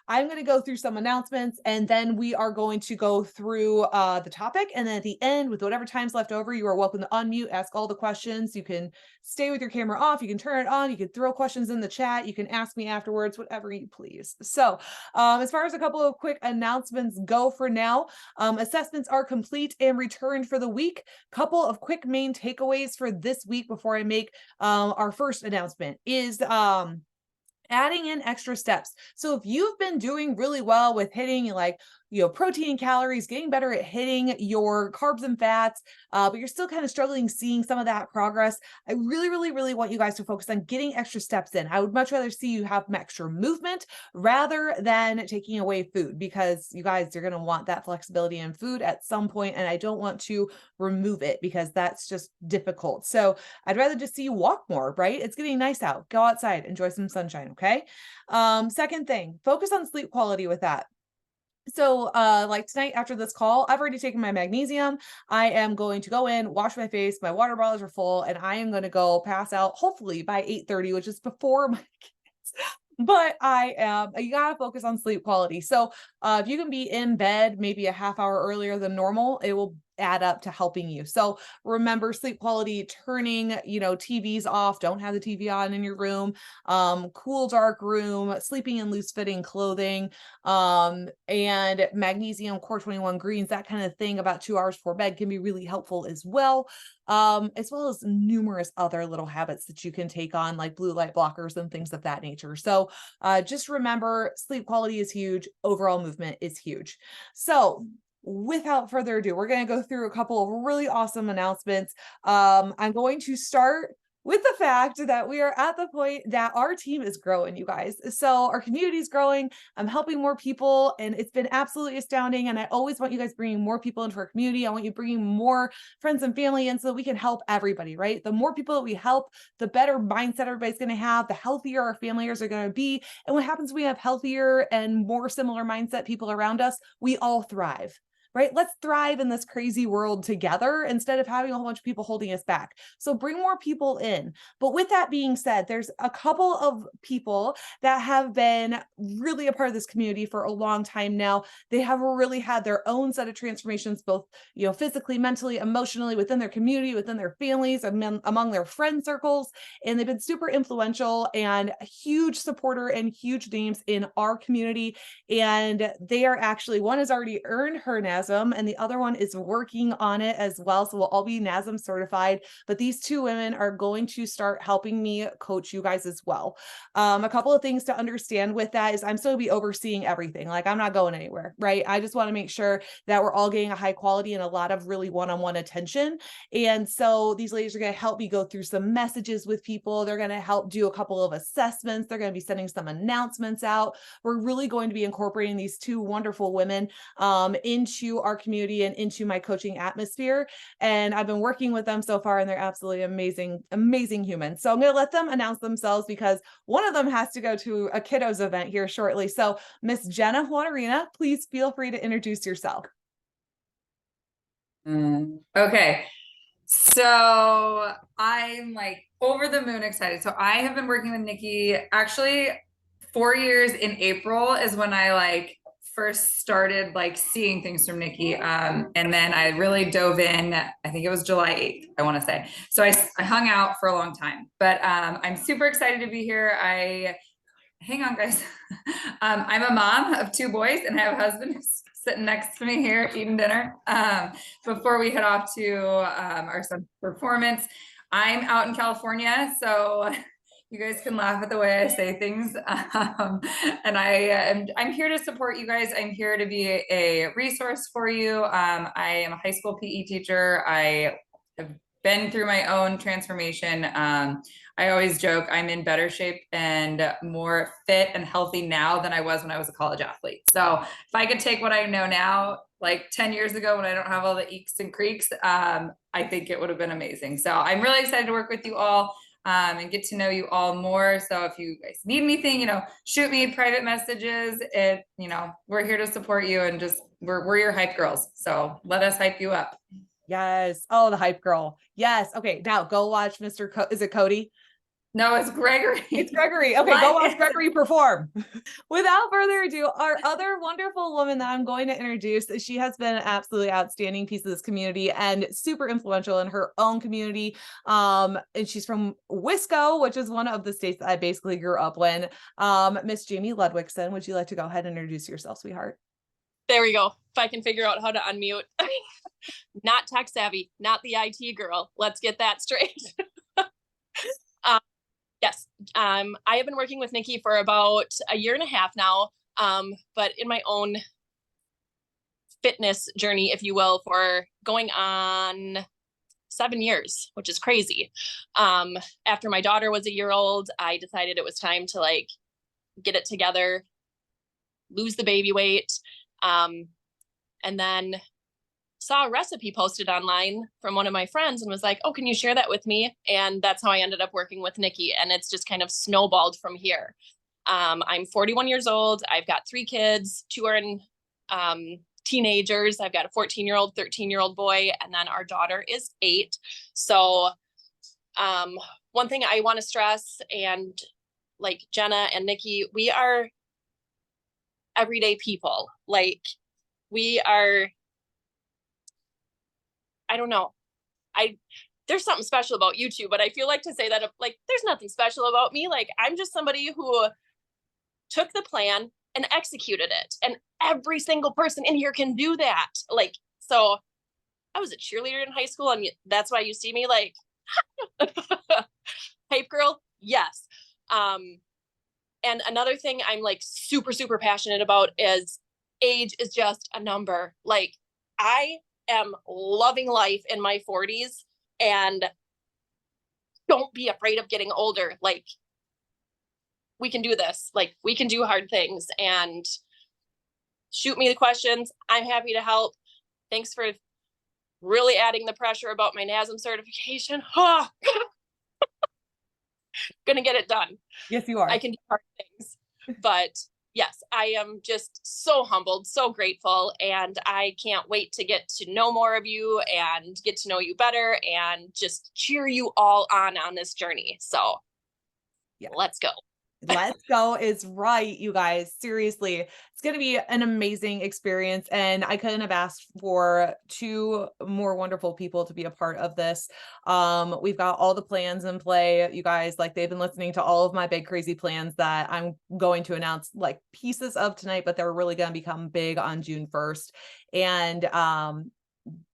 I'm going to go through some announcements, and then we are going to go through the topic. And then at the end, with whatever time's left over, you are welcome to unmute, ask all the questions. You can stay with your camera off. You can turn it on. You can throw questions in the chat. You can ask me afterwards, whatever you please. So as far as a couple of quick announcements go for now, assessments are complete and returned for the week. Couple of quick main takeaways for this week before I make our first announcement is adding in extra steps. So if you've been doing really well with hitting like, protein and calories, getting better at hitting your carbs and fats, but you're still kind of struggling seeing some of that progress, I really, really, really want you guys to focus on getting extra steps in. I would much rather see you have extra movement rather than taking away food, because you guys, you're going to want that flexibility in food at some point, and I don't want to remove it because that's just difficult. So I'd rather just see you walk more, right? It's getting nice out. Go outside, enjoy some sunshine, okay? Second thing, focus on sleep quality with that. So like tonight after this call, I've already taken my magnesium. I am going to go in, wash my face, my water bottles are full, and I am going to go pass out hopefully by 8:30, which is before my kids. But you gotta focus on sleep quality. So if you can be in bed maybe a half hour earlier than normal, it will add up to helping you. So remember sleep quality, turning, TVs off, don't have the TV on in your room, cool, dark room, sleeping in loose fitting clothing, and magnesium, core 21 greens, that kind of thing about 2 hours before bed can be really helpful as well. As well as numerous other little habits that you can take on, like blue light blockers and things of that nature. So just remember, sleep quality is huge. Overall movement is huge. So without further ado, we're going to go through a couple of really awesome announcements. I'm going to start with the fact that we are at the point that our team is growing, you guys. So our community is growing. I'm helping more people, and it's been absolutely astounding. And I always want you guys bringing more people into our community. I want you bringing more friends and family in so that we can help everybody, right? The more people that we help, the better mindset everybody's going to have, the healthier our families are going to be. And what happens when we have healthier and more similar mindset people around us? We all thrive. Right? Let's thrive in this crazy world together instead of having a whole bunch of people holding us back. So bring more people in. But with that being said, there's a couple of people that have been really a part of this community for a long time now. They have really had their own set of transformations, both, physically, mentally, emotionally, within their community, within their families, among their friend circles. And they've been super influential and a huge supporter and huge names in our community. And they are actually, one has already earned her NASM, and the other one is working on it as well. So we'll all be NASM certified, but these two women are going to start helping me coach you guys as well. A couple of things to understand with that is I'm still be overseeing everything. Like I'm not going anywhere, right? I just want to make sure that we're all getting a high quality and a lot of really one-on-one attention. And so these ladies are going to help me go through some messages with people. They're going to help do a couple of assessments. They're going to be sending some announcements out. We're really going to be incorporating these two wonderful women into our community and into my coaching atmosphere. And I've been working with them so far, and they're absolutely amazing, amazing humans. So I'm going to let them announce themselves because one of them has to go to a kiddos event here shortly. So Miss Jenna Juanarina, please feel free to introduce yourself. Okay. So I'm like over the moon excited. So I have been working with Nikki actually 4 years. In April is when I first started seeing things from Nikki. And then I really dove in, I think it was July 8th, I want to say. So I hung out for a long time, but I'm super excited to be here. Hang on guys. I'm a mom of 2 boys and I have a husband who's sitting next to me here eating dinner. Before we head off to our son's performance, I'm out in California, so you guys can laugh at the way I say things. And I'm here to support you guys. I'm here to be a resource for you. I am a high school PE teacher. I have been through my own transformation. I always joke I'm in better shape and more fit and healthy now than I was when I was a college athlete. So if I could take what I know now, like 10 years ago when I don't have all the eeks and creaks, I think it would have been amazing. So I'm really excited to work with you all and get to know you all more. So if you guys need anything, shoot me private messages. We're here to support you and just we're your hype girls. So let us hype you up. Yes. Oh, the hype girl. Yes. Okay. Now go watch Mr. Is it Cody? No, it's Gregory. It's Gregory. Okay, go watch Gregory perform. Without further ado, our other wonderful woman that I'm going to introduce, she has been an absolutely outstanding piece of this community and super influential in her own community. And she's from Wisco, which is one of the states that I basically grew up in. Miss Jamie Ludwigson, would you like to go ahead and introduce yourself, sweetheart? There we go. If I can figure out how to unmute. Not tech savvy, not the IT girl. Let's get that straight. um, yes, I have been working with Nikki for about a year and a half now, but in my own fitness journey, if you will, for going on 7 years, which is crazy. After my daughter was a year old, I decided it was time to like get it together, lose the baby weight, and then saw a recipe posted online from one of my friends and was like, oh, can you share that with me? And that's how I ended up working with Nikki. And it's just kind of snowballed from here. I'm 41 years old. I've got 3 kids. 2 are in teenagers. I've got a 14-year-old, 13-year-old boy, and then our daughter is 8. So one thing I want to stress, and like Jenna and Nikki, we are everyday people. Like we are, I don't know. There's something special about you two, but I feel like to say that like there's nothing special about me. Like I'm just somebody who took the plan and executed it. And every single person in here can do that. Like, so I was a cheerleader in high school, and that's why you see me like hype girl. Yes. And another thing I'm like super, super passionate about is age is just a number. Like I am loving life in my 40s, and don't be afraid of getting older. Like we can do this. Like we can do hard things, and shoot me the questions. I'm happy to help. Thanks for really adding the pressure about my NASM certification. Oh, gonna get it done. Yes, you are. I can do hard things, but yes, I am just so humbled, so grateful, and I can't wait to get to know more of you and get to know you better and just cheer you all on this journey. So yeah, let's go. Let's go is right, you guys. Seriously, it's going to be an amazing experience. And I couldn't have asked for 2 more wonderful people to be a part of this. We've got all the plans in play, you guys. Like they've been listening to all of my big crazy plans that I'm going to announce like pieces of tonight, but they're really going to become big on June 1st. And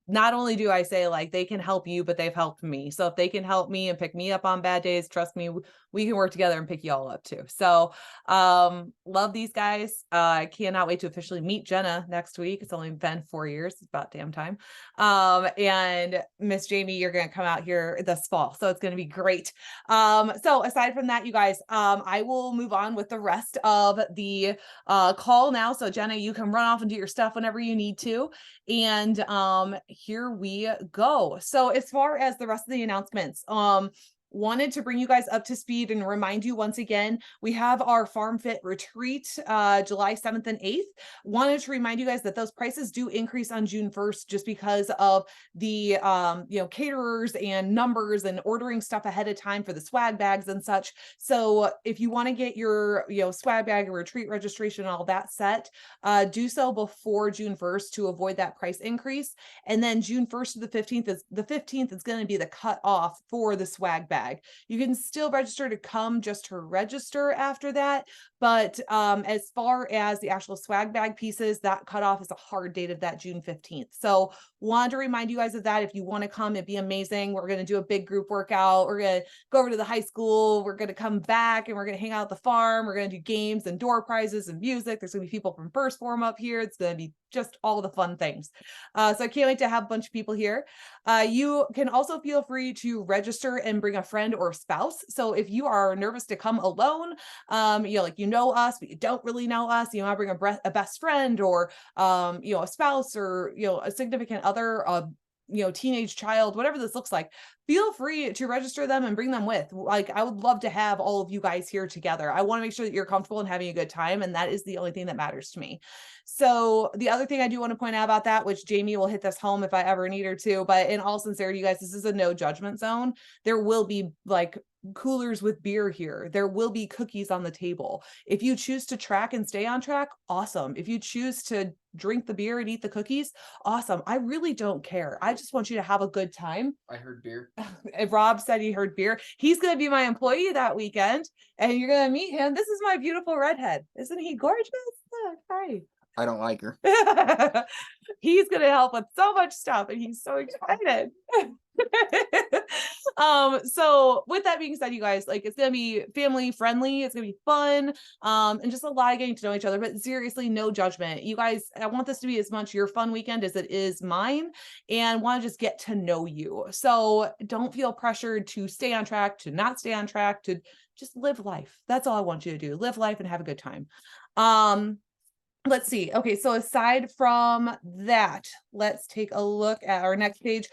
not only do I say like they can help you, but they've helped me. So if they can help me and pick me up on bad days, trust me, we can work together and pick you all up too. So love these guys. I cannot wait to officially meet Jenna next week. It's only been 4 years. It's about damn time. And Miss Jamie, you're going to come out here this fall. So it's going to be great. So aside from that, you guys, I will move on with the rest of the call now. So Jenna, you can run off and do your stuff whenever you need to. And here we go. So as far as the rest of the announcements, wanted to bring you guys up to speed and remind you once again, we have our Farm Fit retreat, July 7th and 8th. Wanted to remind you guys that those prices do increase on June 1st, just because of the, caterers and numbers and ordering stuff ahead of time for the swag bags and such. So if you want to get your, swag bag and retreat registration and all that set, do so before June 1st to avoid that price increase. And then June 1st to the 15th is going to be the cutoff for the swag bag. You can still register to come just to register after that. But as far as the actual swag bag pieces, that cutoff is a hard date of that June 15th. So wanted to remind you guys of that. If you want to come, it'd be amazing. We're going to do a big group workout. We're going to go over to the high school. We're going to come back and we're going to hang out at the farm. We're going to do games and door prizes and music. There's going to be people from First Form up here. It's going to be just all the fun things. So I can't wait to have a bunch of people here. You can also feel free to register and bring a friend or spouse. So if you are nervous to come alone, you know us, but you don't really know us, you want to bring a best friend or, a spouse or, a significant other, teenage child, whatever this looks like, feel free to register them and bring them with. Like, I would love to have all of you guys here together. I want to make sure that you're comfortable and having a good time. And that is the only thing that matters to me. So the other thing I do want to point out about that, which Jamie will hit this home if I ever need her to, but in all sincerity, you guys, this is a no judgment zone. There will be like coolers with beer here. There will be cookies on the table. If you choose to track and stay on track, awesome. If you choose to drink the beer and eat the cookies, awesome. I really don't care. I just want you to have a good time. I heard beer. Rob said he heard beer. He's going to be my employee that weekend, and you're going to meet him. This is my beautiful redhead. Isn't he gorgeous? Look, hi. I don't like her. He's going to help with so much stuff, and he's so excited. So with that being said, you guys, like, it's gonna be family friendly, it's gonna be fun, and just a lot of getting to know each other, but seriously, no judgment. You guys, I want this to be as much your fun weekend as it is mine, and want to just get to know you. So don't feel pressured to stay on track, to not stay on track, to just live life. That's all I want you to do. Live life and have a good time. Let's see. Okay, so aside from that, let's take a look at our next page.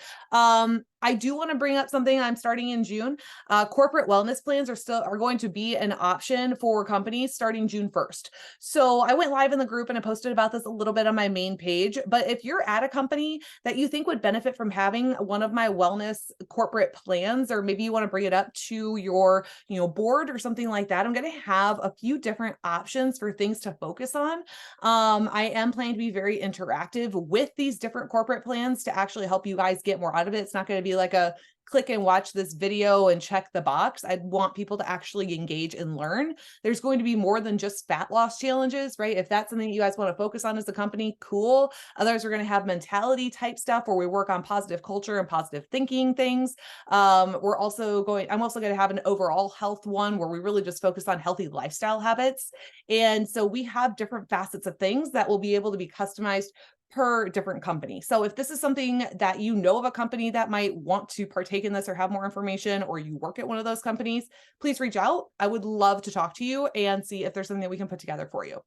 I do want to bring up something I'm starting in June. Corporate wellness plans are going to be an option for companies starting June 1st. So I went live in the group and I posted about this a little bit on my main page. But if you're at a company that you think would benefit from having one of my wellness corporate plans, or maybe you want to bring it up to your, board or something like that, I'm going to have a few different options for things to focus on. I am planning to be very interactive with these different corporate plans to actually help you guys get more out of it. It's not going to be like a click and watch this video and check the box. I want people to actually engage and learn. There's going to be more than just fat loss challenges, right? If that's something you guys want to focus on as a company, cool. Others are going to have mentality type stuff where we work on positive culture and positive thinking things. I'm also going to have an overall health one where we really just focus on healthy lifestyle habits. And so we have different facets of things that will be able to be customized per different company. So if this is something that you know of a company that might want to partake in this or have more information, or you work at one of those companies, please reach out. I would love to talk to you and see if there's something that we can put together for you.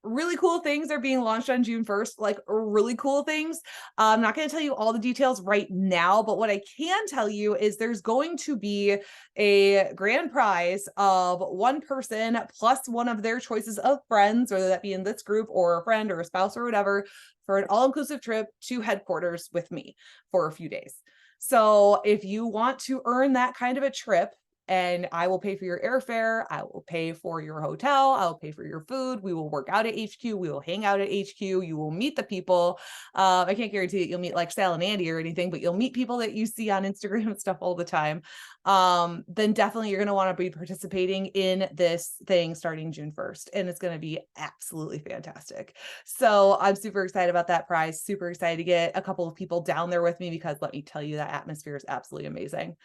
Really cool things are being launched on June 1st, like really cool things. I'm not going to tell you all the details right now, but what I can tell you is there's going to be a grand prize of one person plus one of their choices of friends, whether that be in this group or a friend or a spouse or whatever, for an all-inclusive trip to headquarters with me for a few days. So if you want to earn that kind of a trip, and I will pay for your airfare, I will pay for your hotel, I'll pay for your food, we will work out at HQ, we will hang out at HQ, you will meet the people. I can't guarantee that you'll meet like Sal and Andy or anything, but you'll meet people that you see on Instagram and stuff all the time. Then definitely you're going to want to be participating in this thing starting June 1st, and it's going to be absolutely fantastic. So I'm super excited about that prize, super excited to get a couple of people down there with me, because let me tell you, that atmosphere is absolutely amazing.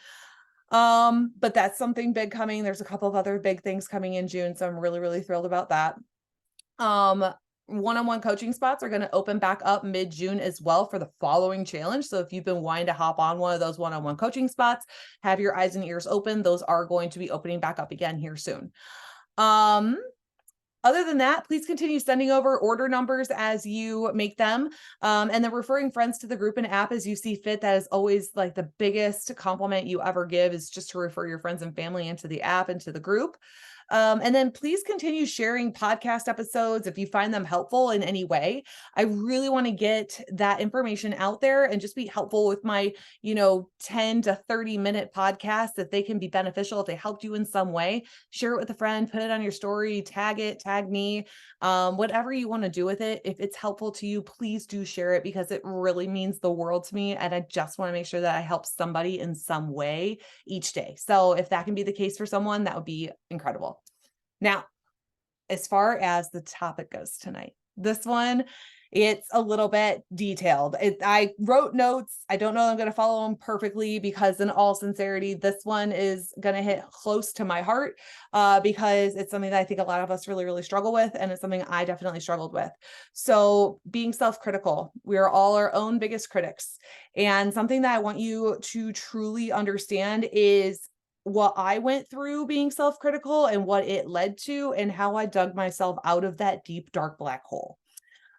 But that's something big coming. There's a couple of other big things coming in June, so I'm really, really thrilled about that. One-on-one coaching spots are going to open back up mid-June as well for the following challenge. So if you've been wanting to hop on one of those one-on-one coaching spots, have your eyes and ears open. Those are going to be opening back up again here soon. Other than that, please continue sending over order numbers as you make them, and then referring friends to the group and app as you see fit. That is always like the biggest compliment you ever give, is just to refer your friends and family into the app, into the group. And then please continue sharing podcast episodes if you find them helpful in any way. I really want to get that information out there and just be helpful with my, 10 to 30 minute podcast, that they can be beneficial if they helped you in some way. Share it with a friend, put it on your story, tag it, tag me, whatever you want to do with it. If it's helpful to you, please do share it, because it really means the world to me. And I just want to make sure that I help somebody in some way each day. So if that can be the case for someone, that would be incredible. Now, as far as the topic goes tonight, this one, it's a little bit detailed. I wrote notes. I don't know I'm going to follow them perfectly, because in all sincerity, this one is going to hit close to my heart, because it's something that I think a lot of us really, really struggle with. And it's something I definitely struggled with. So being self-critical, we are all our own biggest critics. And something that I want you to truly understand is what I went through being self-critical and what it led to, and how I dug myself out of that deep, dark black hole.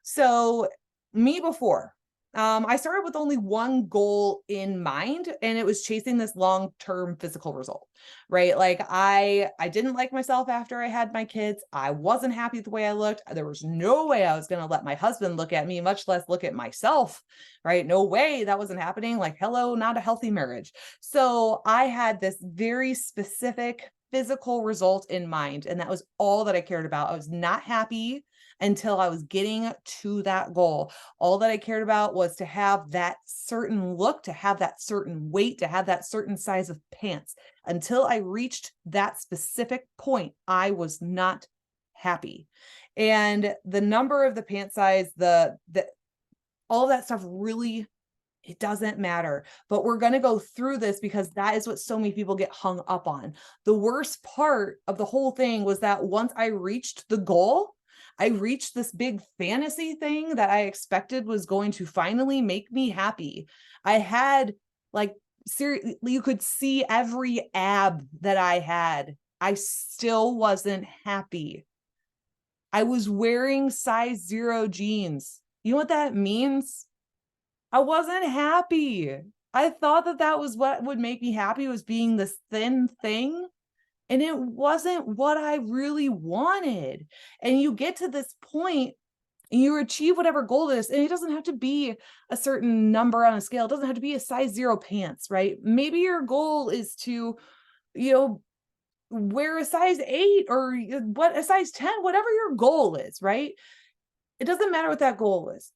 So me before, I started with only one goal in mind, and it was chasing this long-term physical result, right? Like I didn't like myself after I had my kids. I wasn't happy with the way I looked. There was no way I was going to let my husband look at me, much less look at myself, right? No way that wasn't happening. Like, hello, not a healthy marriage. So I had this very specific physical result in mind, and that was all that I cared about. I was not happy until I was getting to that goal. All that I cared about was to have that certain look, to have that certain weight, to have that certain size of pants. Until I reached that specific point, I was not happy. And the number of the pant size, the all that stuff really, it doesn't matter. But we're going to go through this because that is what so many people get hung up on. The worst part of the whole thing was that once I reached the goal, I reached this big fantasy thing that I expected was going to finally make me happy. I had like, seriously, you could see every ab that I had. I still wasn't happy. I was wearing size 0 jeans. You know what that means? I wasn't happy. I thought that that was what would make me happy, was being this thin thing. And it wasn't what I really wanted. And you get to this point and you achieve whatever goal it is. And it doesn't have to be a certain number on a scale. It doesn't have to be a size 0 pants, right? Maybe your goal is to, you know, wear a size 8 or what, a size 10, whatever your goal is, right? It doesn't matter what that goal is.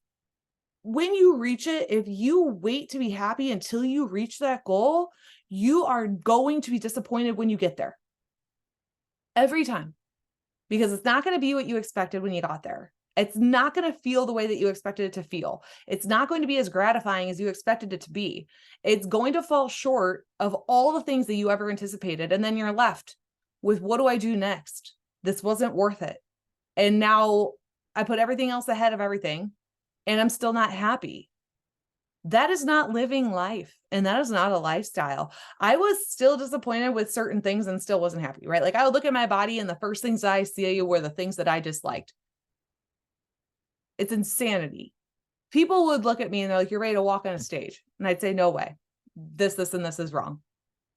When you reach it, if you wait to be happy until you reach that goal, you are going to be disappointed when you get there. Every time. Because it's not going to be what you expected when you got there. It's not going to feel the way that you expected it to feel. It's not going to be as gratifying as you expected it to be. It's going to fall short of all the things that you ever anticipated. And then you're left with, what do I do next? This wasn't worth it. And now I put everything else ahead of everything, and I'm still not happy. That is not living life. And that is not a lifestyle. I was still disappointed with certain things and still wasn't happy, right? Like I would look at my body and the first things that I see were the things that I disliked. It's insanity. People would look at me and they're like, you're ready to walk on a stage. And I'd say, no way. This, and this is wrong.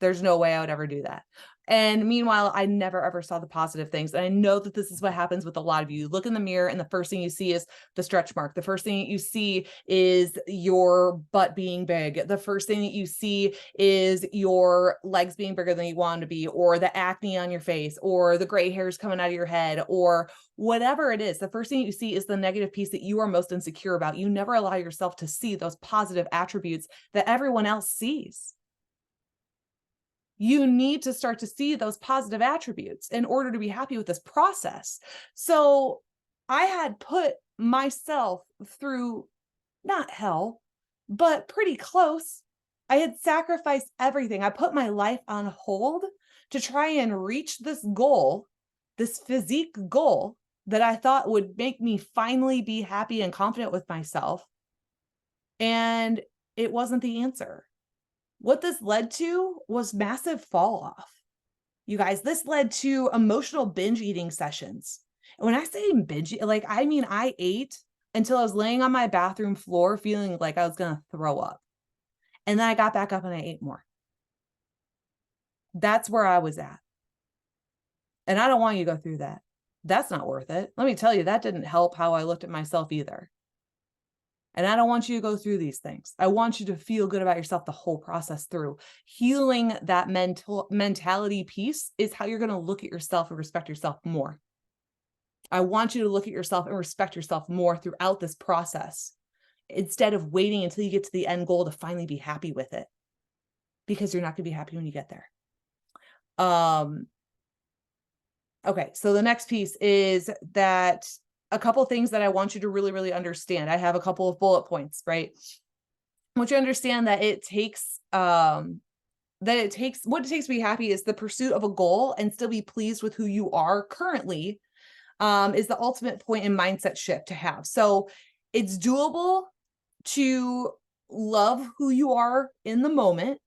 There's no way I would ever do that. And meanwhile, I never ever saw the positive things. And I know that this is what happens with a lot of you. You look in the mirror and the first thing you see is the stretch mark. The first thing that you see is your butt being big. The first thing that you see is your legs being bigger than you want them to be, or the acne on your face, or the gray hairs coming out of your head, or whatever it is. The first thing you see is the negative piece that you are most insecure about. You never allow yourself to see those positive attributes that everyone else sees. You need to start to see those positive attributes in order to be happy with this process. So I had put myself through not hell, but pretty close. I had sacrificed everything. I put my life on hold to try and reach this goal, this physique goal that I thought would make me finally be happy and confident with myself. And it wasn't the answer. What this led to was massive fall off. You guys, this led to emotional binge eating sessions. And when I say binge, like, I mean, I ate until I was laying on my bathroom floor feeling like I was going to throw up. And then I got back up and I ate more. That's where I was at. And I don't want you to go through that. That's not worth it. Let me tell you, that didn't help how I looked at myself either. And I don't want you to go through these things. I want you to feel good about yourself the whole process through. Healing that mentality piece is how you're going to look at yourself and respect yourself more. I want you to look at yourself and respect yourself more throughout this process, instead of waiting until you get to the end goal to finally be happy with it, because you're not going to be happy when you get there. Okay, so the next piece is that a couple of things that I want you to really, really understand. I have a couple of bullet points, right? I want you to understand that it takes, what it takes to be happy is the pursuit of a goal and still be pleased with who you are currently, is the ultimate point in mindset shift to have. So it's doable to love who you are in the moment,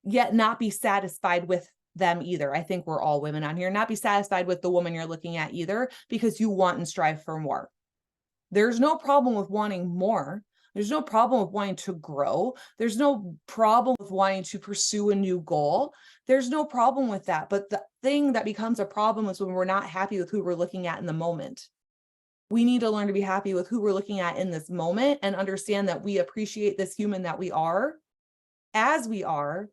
yet not be satisfied with them either. I think we're all women on here. Not be satisfied with the woman you're looking at either, because you want and strive for more. There's no problem with wanting more, There's no problem with wanting to grow. There's no problem with wanting to pursue a new goal. There's no problem with that. But the thing that becomes a problem is when we're not happy with who we're looking at in the moment. We need to learn to be happy with who we're looking at in this moment and understand that we appreciate this human that we are as we are,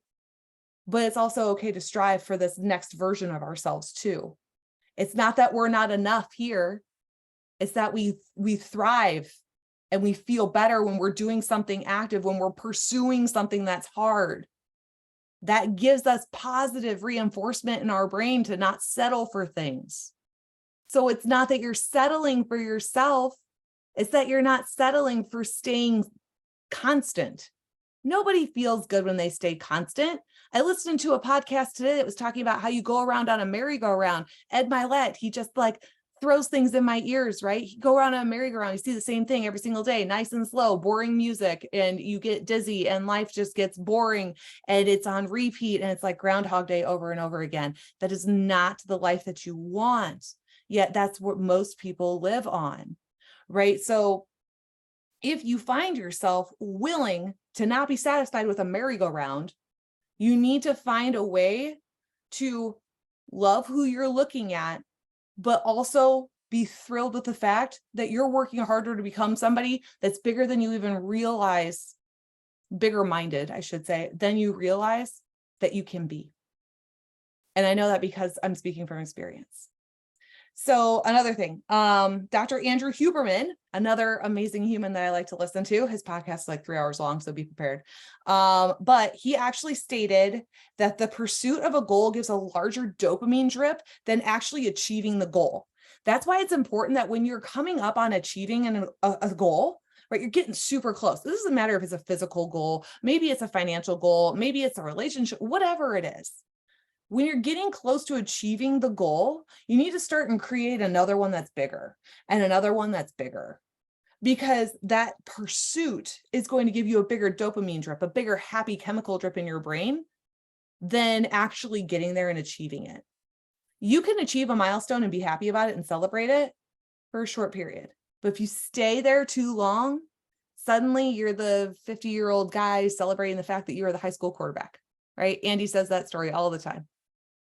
but it's also okay to strive for this next version of ourselves too. It's not that we're not enough here. It's that we thrive and we feel better when we're doing something active, when we're pursuing something that's hard. That gives us positive reinforcement in our brain to not settle for things. So it's not that you're settling for yourself, it's that you're not settling for staying constant. Nobody feels good when they stay constant. I listened to a podcast today that was talking about how you go around on a merry-go-round. Ed Milet, he just like throws things in my ears, right? You go around on a merry-go-round, you see the same thing every single day, nice and slow, boring music, and you get dizzy and life just gets boring and it's on repeat and it's like Groundhog Day over and over again. That is not the life that you want. Yet that's what most people live on, right? So if you find yourself willing to not be satisfied with a merry-go-round, you need to find a way to love who you're looking at, but also be thrilled with the fact that you're working harder to become somebody that's bigger than you even realize, bigger minded, I should say, than you realize that you can be. And I know that because I'm speaking from experience. So another thing, Dr. Andrew Huberman, another amazing human that I like to listen to, his podcast is like 3 hours long, so be prepared. But he actually stated that the pursuit of a goal gives a larger dopamine drip than actually achieving the goal. That's why it's important that when you're coming up on achieving a goal, right, you're getting super close. This doesn't matter if it's a physical goal, maybe it's a financial goal, maybe it's a relationship, whatever it is. When you're getting close to achieving the goal, you need to start and create another one that's bigger and another one that's bigger, because that pursuit is going to give you a bigger dopamine drip, a bigger happy chemical drip in your brain than actually getting there and achieving it. You can achieve a milestone and be happy about it and celebrate it for a short period. But if you stay there too long, suddenly you're the 50-year-old guy celebrating the fact that you were the high school quarterback, right? Andy says that story all the time.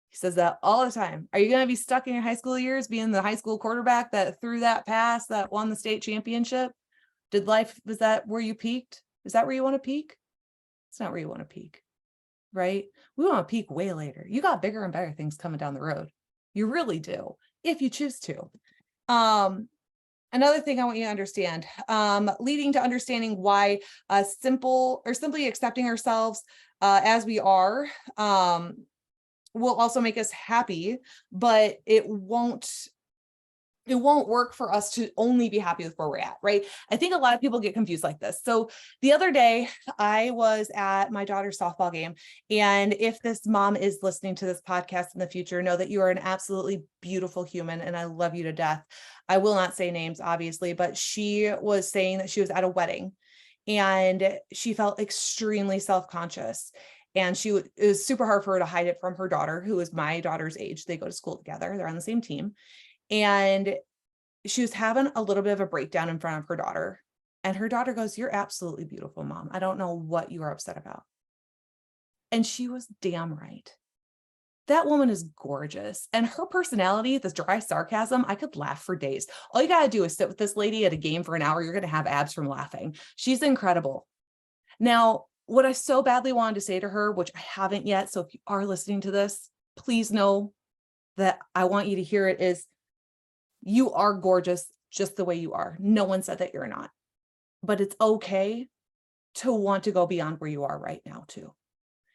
He says that all the time. Are you going to be stuck in your high school years being the high school quarterback that threw that pass that won the state championship? Was that where you peaked? Is that where you want to peak? It's not where you want to peak, right? We want to peak way later. You got bigger and better things coming down the road. You really do, if you choose to. Another thing I want you to understand, leading to understanding why simply accepting ourselves as we are, will also make us happy, but it won't work for us to only be happy with where we're at, right? I think a lot of people get confused like this. So the other day I was at my daughter's softball game, and if this mom is listening to this podcast in the future, know that you are an absolutely beautiful human and I love you to death. I will not say names, obviously, but she was saying that she was at a wedding and she felt extremely self-conscious. And it was super hard for her to hide it from her daughter, who is my daughter's age. They go to school together. They're on the same team. And she was having a little bit of a breakdown in front of her daughter. And her daughter goes, "You're absolutely beautiful, Mom. I don't know what you are upset about." And she was damn right. That woman is gorgeous. And her personality, this dry sarcasm, I could laugh for days. All you got to do is sit with this lady at a game for an hour. You're going to have abs from laughing. She's incredible. Now, what I so badly wanted to say to her, which I haven't yet, so if you are listening to this, please know that I want you to hear it, is you are gorgeous just the way you are. No one said that you're not. But it's okay to want to go beyond where you are right now too.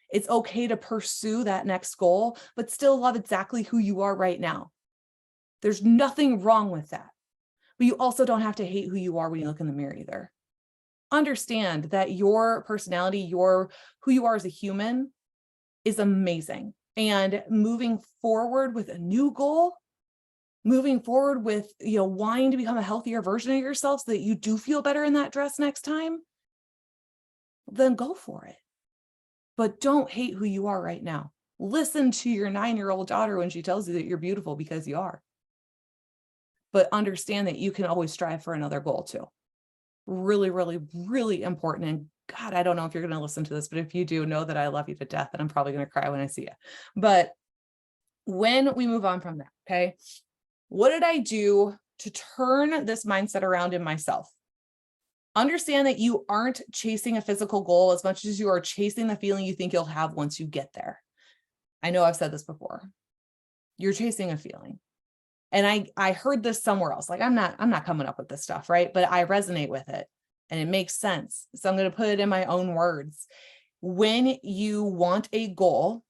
It's okay to pursue that next goal, but still love exactly who you are right now. There's nothing wrong with that. But you also don't have to hate who you are when you look in the mirror either. Understand that your personality, who you are as a human, is amazing. And moving forward with a new goal, moving forward with, wanting to become a healthier version of yourself so that you do feel better in that dress next time, then go for it. But don't hate who you are right now. Listen to your 9-year-old daughter when she tells you that you're beautiful, because you are. But understand that you can always strive for another goal too. Really, really, really important. And God, I don't know if you're going to listen to this, but if you do, know that I love you to death and I'm probably going to cry when I see you. But when we move on from that, okay, what did I do to turn this mindset around in myself? Understand that you aren't chasing a physical goal as much as you are chasing the feeling you think you'll have once you get there. I know I've said this before. You're chasing a feeling. And I heard this somewhere else. Like I'm not coming up with this stuff, right? But I resonate with it and it makes sense. So I'm going to put it in my own words. When you want a goal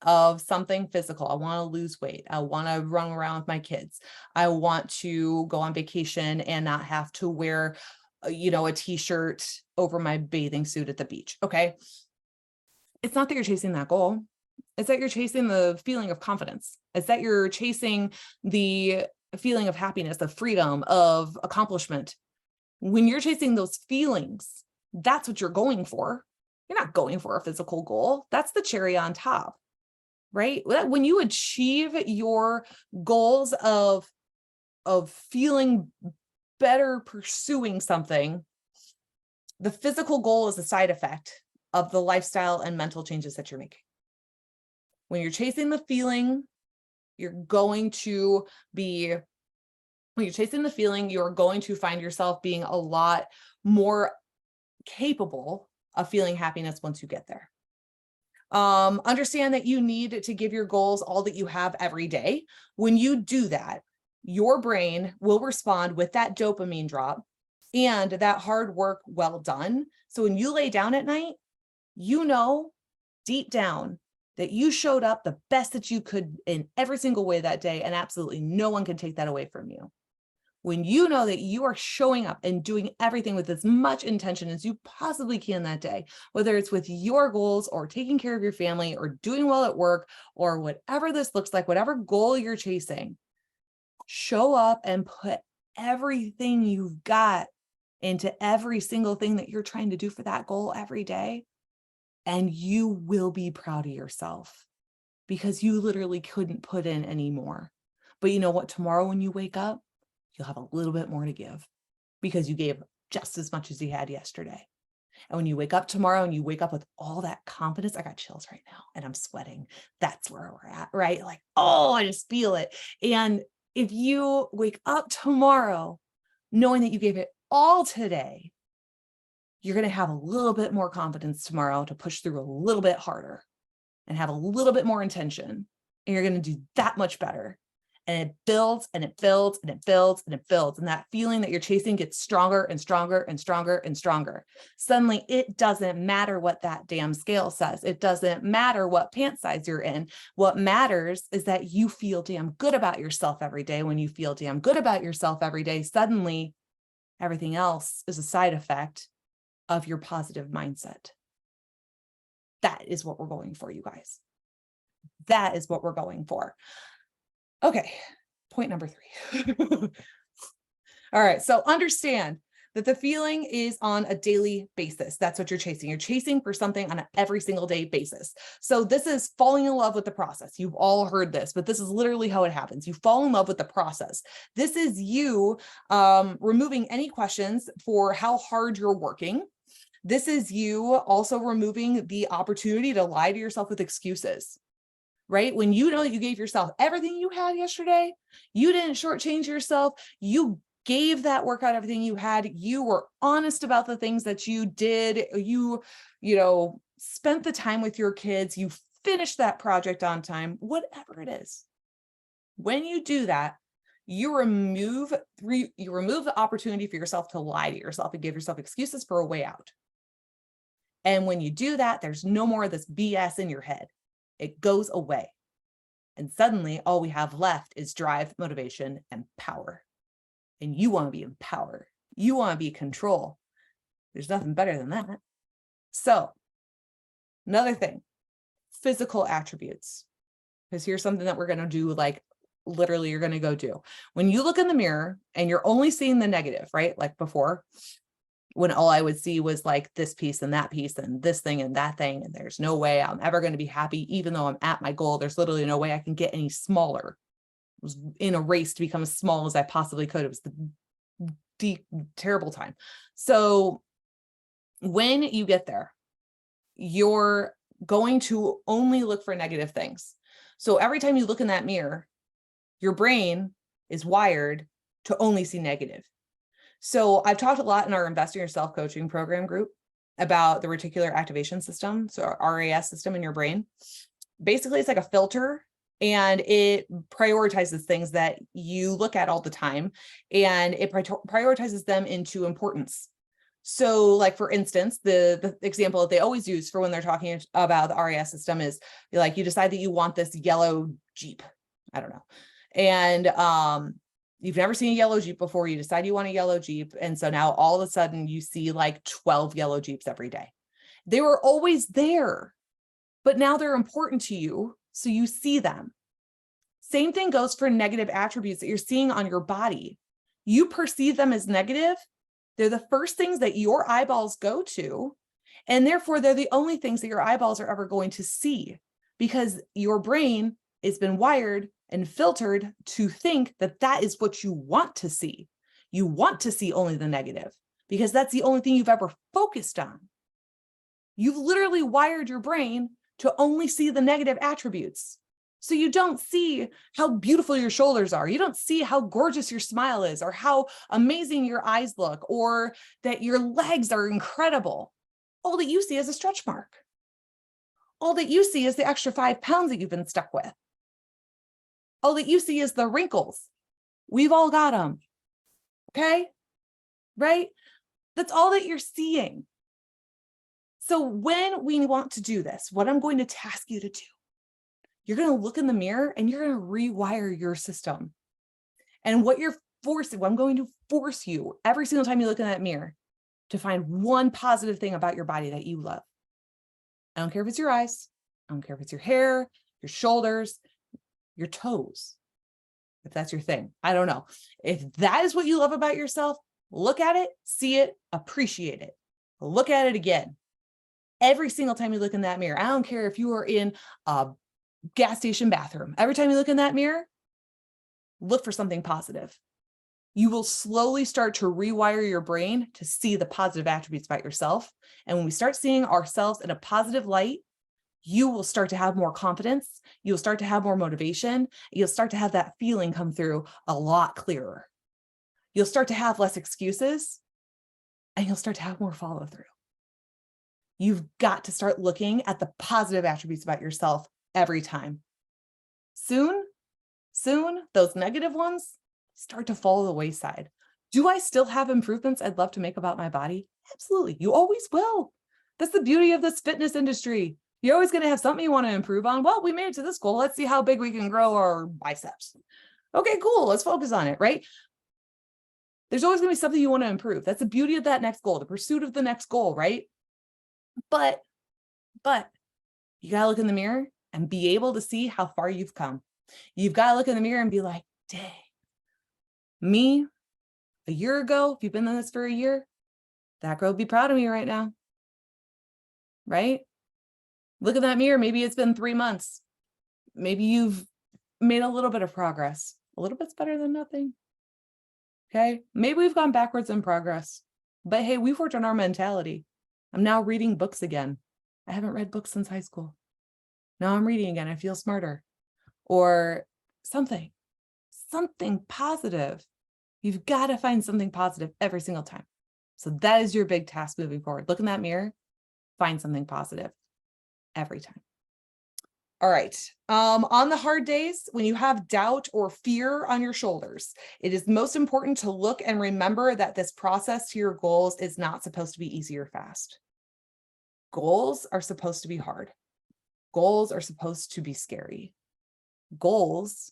of something physical, I want to lose weight, I want to run around with my kids, I want to go on vacation and not have to wear, a t-shirt over my bathing suit at the beach. Okay. It's not that you're chasing that goal. It's that you're chasing the feeling of confidence. It's that you're chasing the feeling of happiness, of freedom, of accomplishment. When you're chasing those feelings, that's what you're going for. You're not going for a physical goal. That's the cherry on top, right? When you achieve your goals of feeling better pursuing something, the physical goal is a side effect of the lifestyle and mental changes that you're making. When you're chasing the feeling, you're going to find yourself being a lot more capable of feeling happiness once you get there. Understand that you need to give your goals all that you have every day. When you do that, your brain will respond with that dopamine drop and that hard work well done. So when you lay down at night, you know deep down that you showed up the best that you could in every single way that day, and absolutely no one can take that away from you. When you know that you are showing up and doing everything with as much intention as you possibly can that day, whether it's with your goals or taking care of your family or doing well at work or whatever this looks like, whatever goal you're chasing, show up and put everything you've got into every single thing that you're trying to do for that goal every day. And you will be proud of yourself because you literally couldn't put in any more. But you know what? Tomorrow when you wake up, you'll have a little bit more to give because you gave just as much as you had yesterday. And when you wake up tomorrow and you wake up with all that confidence, I got chills right now and I'm sweating. That's where we're at, right? Like, oh, I just feel it. And if you wake up tomorrow knowing that you gave it all today, you're going to have a little bit more confidence tomorrow to push through a little bit harder and have a little bit more intention. And you're going to do that much better. And it builds and it builds and it builds and it builds. And that feeling that you're chasing gets stronger and stronger and stronger and stronger. Suddenly, it doesn't matter what that damn scale says. It doesn't matter what pant size you're in. What matters is that you feel damn good about yourself every day. When you feel damn good about yourself every day, suddenly everything else is a side effect of your positive mindset. That is what we're going for, you guys. That is what we're going for. Okay, point number 3. All right, so understand that the feeling is on a daily basis. That's what you're chasing. You're chasing for something on an every single day basis. So this is falling in love with the process. You've all heard this, but this is literally how it happens. You fall in love with the process. This is you removing any questions for how hard you're working. This is you also removing the opportunity to lie to yourself with excuses. Right? When you know that you gave yourself everything you had yesterday, you didn't shortchange yourself. You gave that workout everything you had. You were honest about the things that you did. You spent the time with your kids. You finished that project on time, whatever it is. When you do that, you remove the opportunity for yourself to lie to yourself and give yourself excuses for a way out. And when you do that, there's no more of this BS in your head. It goes away. And suddenly all we have left is drive, motivation, and power. And you want to be in power. You want to be in control. There's nothing better than that. So another thing, physical attributes. Because here's something that we're going to do, like literally you're going to go do. When you look in the mirror and you're only seeing the negative, right? Like before, when all I would see was like this piece and that piece and this thing and that thing. And there's no way I'm ever going to be happy, even though I'm at my goal. There's literally no way I can get any smaller. I was in a race to become as small as I possibly could. It was the terrible time. So when you get there, you're going to only look for negative things. So every time you look in that mirror, your brain is wired to only see negative. So I've talked a lot in our Invest in Yourself coaching program group about the reticular activation system, so our RAS system in your brain. Basically, it's like a filter, and it prioritizes things that you look at all the time, and it prioritizes them into importance. So like, for instance, the example that they always use for when they're talking about the RAS system is like, you decide that you want this yellow Jeep. I don't know. And you've never seen a yellow Jeep before. You decide you want a yellow Jeep. And so now all of a sudden you see like 12 yellow Jeeps every day. They were always there, but now they're important to you. So you see them. Same thing goes for negative attributes that you're seeing on your body. You perceive them as negative. They're the first things that your eyeballs go to, and therefore they're the only things that your eyeballs are ever going to see, because your brain has been wired and filtered to think that that is what you want to see. You want to see only the negative because that's the only thing you've ever focused on. You've literally wired your brain to only see the negative attributes. So you don't see how beautiful your shoulders are. You don't see how gorgeous your smile is, or how amazing your eyes look, or that your legs are incredible. All that you see is a stretch mark. All that you see is the extra 5 pounds that you've been stuck with. All that you see is the wrinkles. We've all got them. Okay? Right? That's all that you're seeing. So when we want to do this, what I'm going to task you to do, you're going to look in the mirror and you're going to rewire your system. And what I'm going to force you every single time you look in that mirror to find one positive thing about your body that you love. I don't care if it's your eyes. I don't care if it's your hair, your shoulders, your toes, if that's your thing. I don't know. If that is what you love about yourself, look at it, see it, appreciate it. Look at it again. Every single time you look in that mirror, I don't care if you are in a gas station bathroom. Every time you look in that mirror, look for something positive. You will slowly start to rewire your brain to see the positive attributes about yourself. And when we start seeing ourselves in a positive light, you will start to have more confidence. You'll start to have more motivation. You'll start to have that feeling come through a lot clearer. You'll start to have less excuses, and you'll start to have more follow through. You've got to start looking at the positive attributes about yourself every time. Soon, those negative ones start to fall to the wayside. Do I still have improvements I'd love to make about my body? Absolutely. You always will. That's the beauty of this fitness industry. You're always going to have something you want to improve on. Well, we made it to this goal. Let's see how big we can grow our biceps. Okay, cool. Let's focus on it, right? There's always going to be something you want to improve. That's the beauty of that next goal, the pursuit of the next goal, right? But you got to look in the mirror and be able to see how far you've come. You've got to look in the mirror and be like, dang, me a year ago, if you've been in this for a year, that girl would be proud of me right now, right? Look at that mirror. Maybe it's been 3 months. Maybe you've made a little bit of progress. A little bit's better than nothing. Okay. Maybe we've gone backwards in progress, but hey, we've worked on our mentality. I'm now reading books again. I haven't read books since high school. Now I'm reading again. I feel smarter, or something positive. You've got to find something positive every single time. So that is your big task moving forward. Look in that mirror, find something positive every time. All right. On the hard days, when you have doubt or fear on your shoulders, it is most important to look and remember that this process to your goals is not supposed to be easy or fast. Goals are supposed to be hard. Goals are supposed to be scary. Goals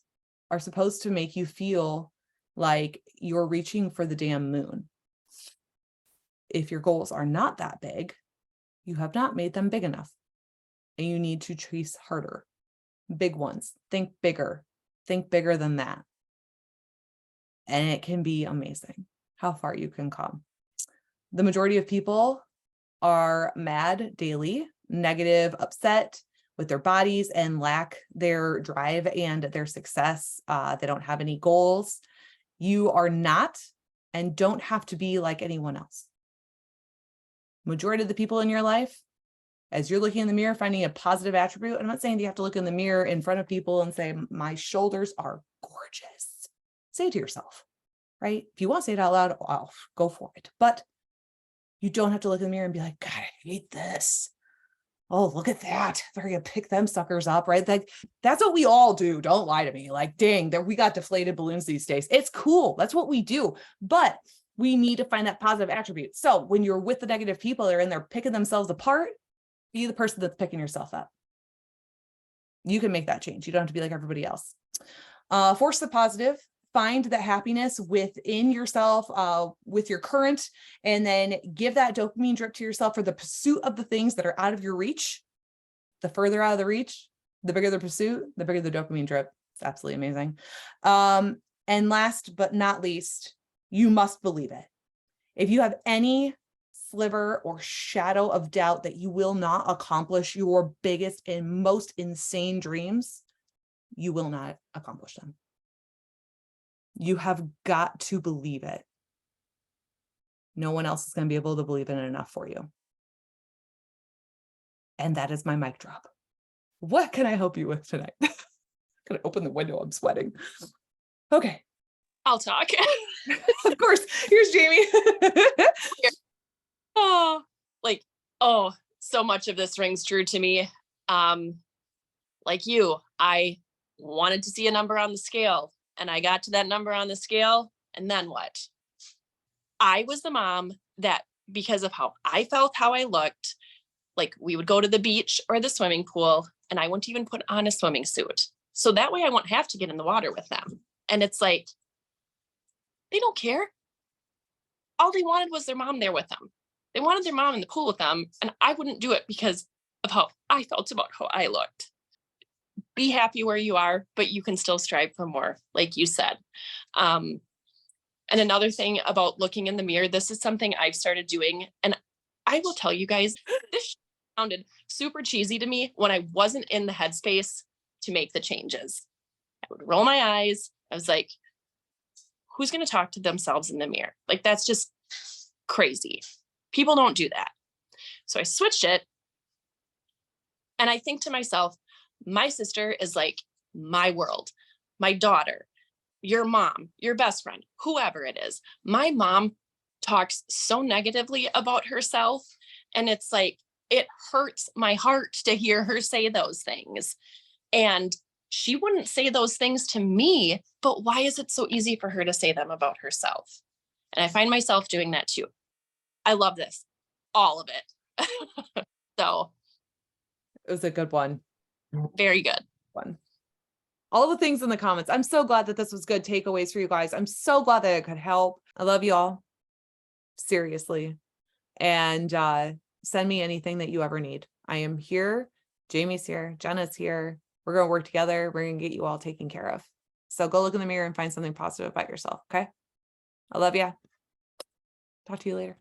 are supposed to make you feel like you're reaching for the damn moon. If your goals are not that big, you have not made them big enough. And you need to chase harder. Big ones. Think bigger. Think bigger than that. And it can be amazing how far you can come. The majority of people are mad daily, negative, upset with their bodies, and lack their drive and their success. They don't have any goals. You are not and don't have to be like anyone else. Majority of the people in your life, as you're looking in the mirror, finding a positive attribute, I'm not saying you have to look in the mirror in front of people and say, my shoulders are gorgeous. Say it to yourself, right? If you want to say it out loud, I'll go for it. But you don't have to look in the mirror and be like, God, I hate this. Oh, look at that. They're gonna pick them suckers up, right? Like, that's what we all do. Don't lie to me. Like, dang, we got deflated balloons these days. It's cool. That's what we do. But we need to find that positive attribute. So when you're with the negative people that are in there picking themselves apart, be the person that's picking yourself up. You can make that change. You don't have to be like everybody else. Force the positive. Find that happiness within yourself, with your current, and then give that dopamine drip to yourself for the pursuit of the things that are out of your reach. The further out of the reach, the bigger the pursuit, the bigger the dopamine drip. It's absolutely amazing. And last but not least, you must believe it. If you have any sliver or shadow of doubt that you will not accomplish your biggest and most insane dreams, you will not accomplish them. You have got to believe it. No one else is going to be able to believe in it enough for you. And that is my mic drop. What can I help you with tonight? Gonna open the window. I'm sweating. Okay. I'll talk. Of course. Here's Jamie. Oh, so much of this rings true to me. Like you, I wanted to see a number on the scale, and I got to that number on the scale, and then what? I was the mom that, because of how I felt, how I looked, like we would go to the beach or the swimming pool, and I wouldn't even put on a swimming suit. So that way I won't have to get in the water with them. And it's like, they don't care. All they wanted was their mom there with them. They wanted their mom in the pool with them, and I wouldn't do it because of how I felt about how I looked. Be happy where you are, but you can still strive for more, like you said. And another thing about looking in the mirror, this is something I've started doing. And I will tell you guys, this sounded super cheesy to me when I wasn't in the headspace to make the changes. I would roll my eyes. I was like, who's going to talk to themselves in the mirror? Like, that's just crazy. People don't do that. So I switched it. And I think to myself, my sister is like my world, my daughter, your mom, your best friend, whoever it is. My mom talks so negatively about herself. And it's like, it hurts my heart to hear her say those things. And she wouldn't say those things to me, but why is it so easy for her to say them about herself? And I find myself doing that too. I love this, all of it. So It was a good one. very good. One. All the things in the comments. I'm so glad that this was good takeaways for you guys. I'm so glad that it could help. I love you all. Seriously. And send me anything that you ever need. I am here. Jamie's here. Jenna's here. We're going to work together. We're going to get you all taken care of. So go look in the mirror and find something positive about yourself. Okay. I love you. Talk to you later.